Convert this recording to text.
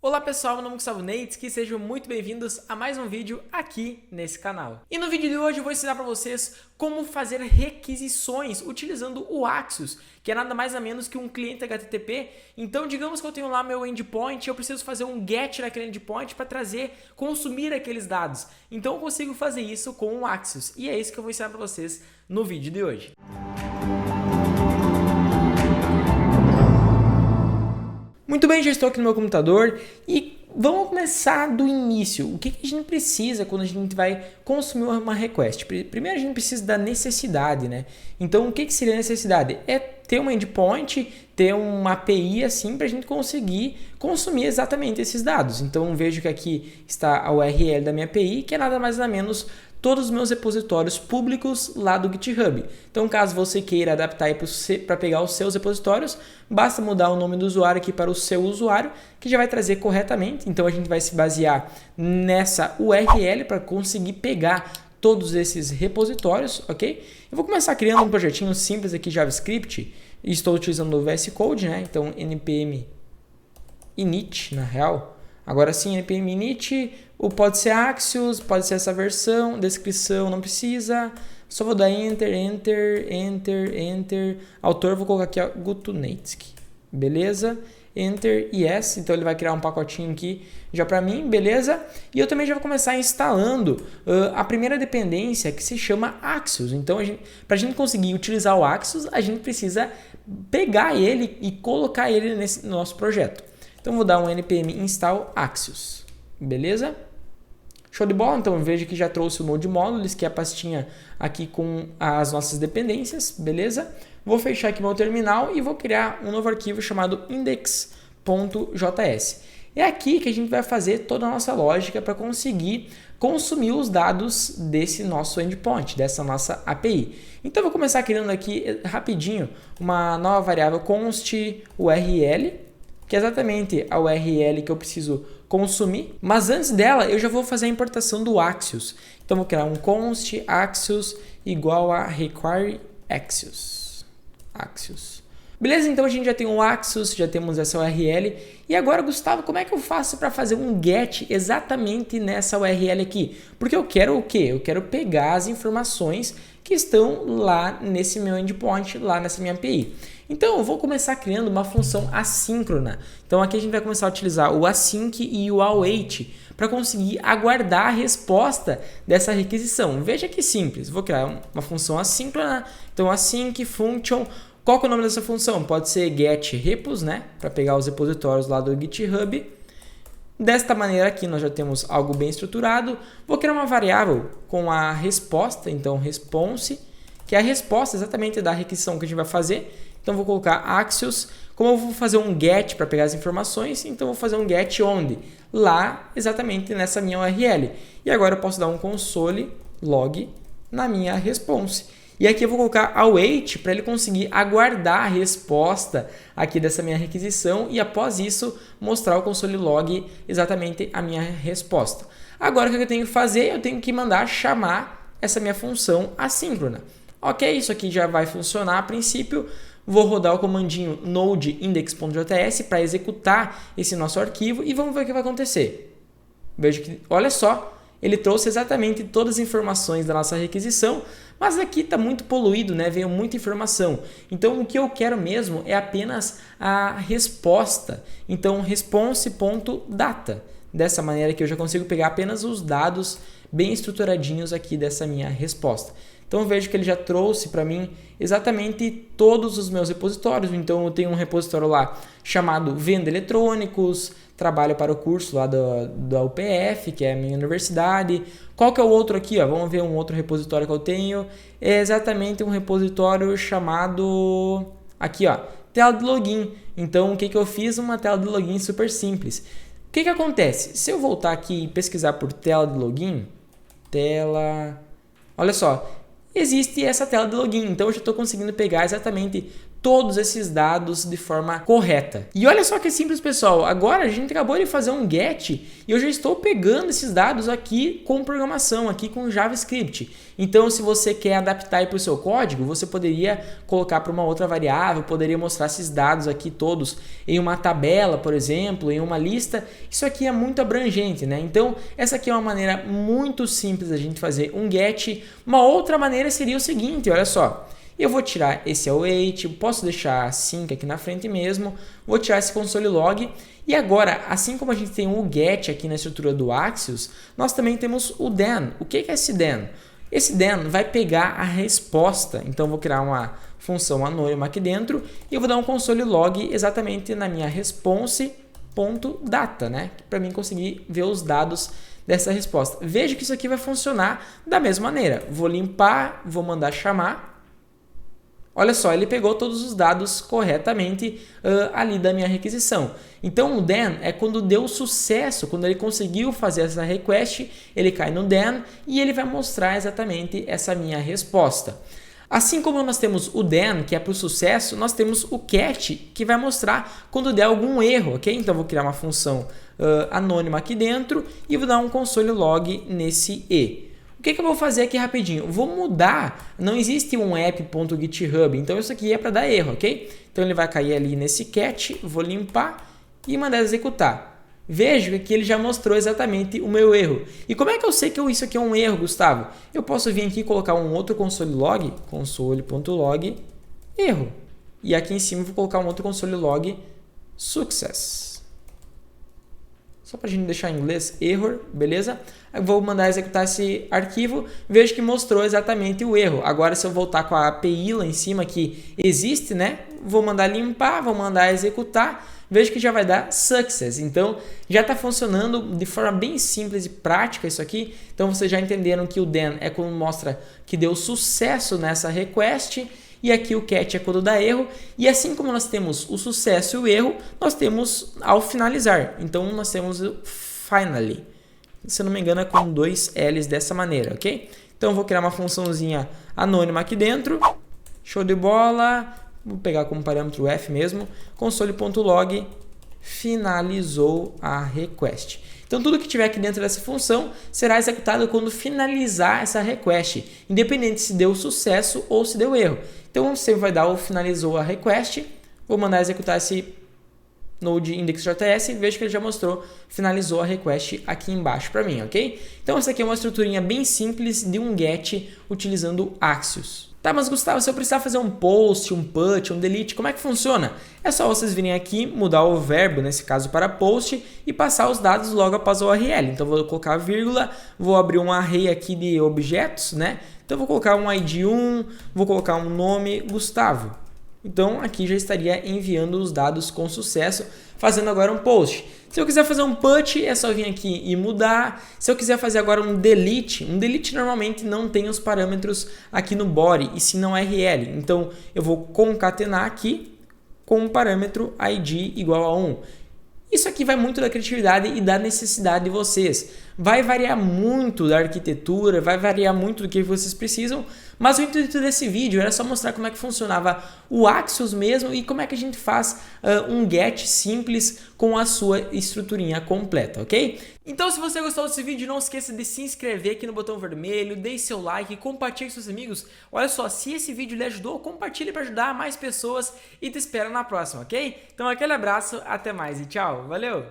Olá pessoal, meu nome é Gustavo Neitsky, sejam muito bem-vindos a mais um vídeo aqui nesse canal. E no vídeo de hoje eu vou ensinar para vocês como fazer requisições utilizando o Axios, que é nada mais nada menos que um cliente HTTP. Então digamos que eu tenho lá meu endpoint e eu preciso fazer um GET naquele endpoint para consumir aqueles dados. Então eu consigo fazer isso com o Axios e é isso que eu vou ensinar para vocês no vídeo de hoje. Muito bem, já estou aqui no meu computador e vamos começar do início. O que a gente precisa quando a gente vai consumir uma request? Primeiro a gente precisa da necessidade, né? Então o que seria a necessidade? É ter um endpoint, ter uma API assim para a gente conseguir consumir exatamente esses dados. Então vejo que aqui está a URL da minha API, que é nada mais nada menos todos os meus repositórios públicos lá do GitHub. Então, caso você queira adaptar para pegar os seus repositórios, basta mudar o nome do usuário aqui para o seu usuário, que já vai trazer corretamente. Então, a gente vai se basear nessa URL para conseguir pegar todos esses repositórios, ok? Eu vou começar criando um projetinho simples aqui JavaScript. Estou utilizando o VS Code, né? Então, npm init, na real. Agora sim, npm init, pode ser Axios, pode ser essa versão, descrição não precisa, só vou dar enter, enter, enter, enter, autor vou colocar aqui, ó, Guto Neitsky, beleza, enter, yes, então ele vai criar um pacotinho aqui já para mim, beleza, e eu também já vou começar instalando a primeira dependência que se chama Axios. Então para a gente conseguir utilizar o Axios, a gente precisa pegar ele e colocar ele no nosso projeto. Então, vou dar um npm install Axios, beleza? Show de bola, então veja que já trouxe o Node Modules, que é a pastinha aqui com as nossas dependências, beleza? Vou fechar aqui meu terminal e vou criar um novo arquivo chamado index.js. É aqui que a gente vai fazer toda a nossa lógica para conseguir consumir os dados desse nosso endpoint, dessa nossa API. Então, eu vou começar criando aqui rapidinho uma nova variável const URL, que é exatamente a URL que eu preciso consumir, mas antes dela eu já vou fazer a importação do Axios. Então vou criar um const Axios igual a require Axios. Beleza? Então a gente já tem o Axios, já temos essa URL. E agora, Gustavo, como é que eu faço para fazer um GET exatamente nessa URL aqui? Porque eu quero o quê? Eu quero pegar as informações que estão lá nesse meu endpoint, lá nessa minha API. Então, eu vou começar criando uma função assíncrona. Então, aqui a gente vai começar a utilizar o async e o await para conseguir aguardar a resposta dessa requisição. Veja que simples. Vou criar uma função assíncrona. Então, async function. Qual que é o nome dessa função? Pode ser getRepos, né? Para pegar os repositórios lá do GitHub. Desta maneira aqui nós já temos algo bem estruturado. Vou criar uma variável com a resposta, então response, que é a resposta exatamente da requisição que a gente vai fazer. Então vou colocar Axios. Como eu vou fazer um get para pegar as informações, então vou fazer um get onde? Lá exatamente nessa minha URL. E agora eu posso dar um console log na minha response. E aqui eu vou colocar await para ele conseguir aguardar a resposta aqui dessa minha requisição e após isso mostrar o console log exatamente a minha resposta. Agora o que eu tenho que fazer? Eu tenho que mandar chamar essa minha função assíncrona. Ok, isso aqui já vai funcionar a princípio. Vou rodar o comandinho node index.js para executar esse nosso arquivo e vamos ver o que vai acontecer. Veja que, olha só, ele trouxe exatamente todas as informações da nossa requisição, mas aqui está muito poluído, né? Veio muita informação. Então, o que eu quero mesmo é apenas a resposta. Então, response.data. Dessa maneira que eu já consigo pegar apenas os dados bem estruturadinhos aqui dessa minha resposta. Então, eu vejo que ele já trouxe para mim exatamente todos os meus repositórios. Então, eu tenho um repositório lá chamado Venda Eletrônicos, trabalho para o curso lá da UPF, que é a minha universidade. Qual que é o outro aqui? Ó? Vamos ver um outro repositório que eu tenho. É exatamente um repositório chamado, aqui, ó, tela de login. Então, o que eu fiz? Uma tela de login super simples. O que acontece? Se eu voltar aqui e pesquisar por tela de login, olha só, existe essa tela de login, então eu já estou conseguindo pegar exatamente todos esses dados de forma correta. E olha só que simples, pessoal. Agora a gente acabou de fazer um get e eu já estou pegando esses dados aqui com programação, aqui com JavaScript. Então, se você quer adaptar para o seu código, você poderia colocar para uma outra variável, poderia mostrar esses dados aqui todos em uma tabela, por exemplo, em uma lista. Isso aqui é muito abrangente, né? Então, essa aqui é uma maneira muito simples da gente fazer um get. Uma outra maneira seria o seguinte, olha só. Eu vou tirar esse await, posso deixar sync aqui na frente mesmo, vou tirar esse console log e agora, assim como a gente tem o get aqui na estrutura do Axios, nós também temos o then. O que é esse then? Esse then vai pegar a resposta, então vou criar uma função anônima aqui dentro e eu vou dar um console log exatamente na minha response.data, né? Para mim conseguir ver os dados dessa resposta. Veja que isso aqui vai funcionar da mesma maneira. Vou limpar, vou mandar chamar. Olha só, ele pegou todos os dados corretamente ali da minha requisição. Então, o then é quando deu sucesso, quando ele conseguiu fazer essa request, ele cai no then e ele vai mostrar exatamente essa minha resposta. Assim como nós temos o then, que é para o sucesso, nós temos o catch, que vai mostrar quando der algum erro, ok? Então, eu vou criar uma função anônima aqui dentro e vou dar um console log nesse e. O que eu vou fazer aqui rapidinho? Vou mudar, não existe um app.github, então isso aqui é para dar erro, ok? Então ele vai cair ali nesse catch, vou limpar e mandar executar. Veja que ele já mostrou exatamente o meu erro. E como é que eu sei que isso aqui é um erro, Gustavo? Eu posso vir aqui e colocar um outro console log, console.log, erro. E aqui em cima eu vou colocar um outro console log, success. Só para a gente deixar em inglês, error, beleza? Eu vou mandar executar esse arquivo, vejo que mostrou exatamente o erro. Agora, se eu voltar com a API lá em cima que existe, né? Vou mandar limpar, vou mandar executar, vejo que já vai dar success. Então, já está funcionando de forma bem simples e prática isso aqui. Então, vocês já entenderam que o then é quando mostra que deu sucesso nessa request. E aqui o catch é quando dá erro. E assim como nós temos o sucesso e o erro, nós temos ao finalizar. Então, nós temos o finally. Se eu não me engano, é com 2 L's dessa maneira, ok? Então, eu vou criar uma funçãozinha anônima aqui dentro. Show de bola. Vou pegar como parâmetro F mesmo. Console.log finalizou a request. Então, tudo que tiver aqui dentro dessa função será executado quando finalizar essa request, independente se deu sucesso ou se deu erro. Então, você vai dar o finalizou a request, vou mandar executar esse node index.js e vejo que ele já mostrou, finalizou a request aqui embaixo para mim, ok? Então, essa aqui é uma estruturinha bem simples de um get utilizando Axios. Tá, mas Gustavo, se eu precisar fazer um post, um put, um delete, como é que funciona? É só vocês virem aqui, mudar o verbo, nesse caso para post, e passar os dados logo após o URL. Então, vou colocar vírgula, vou abrir um array aqui de objetos, né? Então, vou colocar um ID 1, vou colocar um nome, Gustavo. Então, aqui já estaria enviando os dados com sucesso, fazendo agora um post. Se eu quiser fazer um put, é só vir aqui e mudar. Se eu quiser fazer agora um delete normalmente não tem os parâmetros aqui no body, e sim no URL. Então, eu vou concatenar aqui com o parâmetro ID igual a 1. Isso aqui vai muito da criatividade e da necessidade de vocês. Vai variar muito da arquitetura, vai variar muito do que vocês precisam, mas o intuito desse vídeo era só mostrar como é que funcionava o Axios mesmo e como é que a gente faz um get simples com a sua estruturinha completa, ok? Então, se você gostou desse vídeo, não esqueça de se inscrever aqui no botão vermelho, deixe seu like, compartilhe com seus amigos. Olha só, se esse vídeo lhe ajudou, compartilhe para ajudar mais pessoas e te espero na próxima, ok? Então, aquele abraço, até mais e tchau, valeu!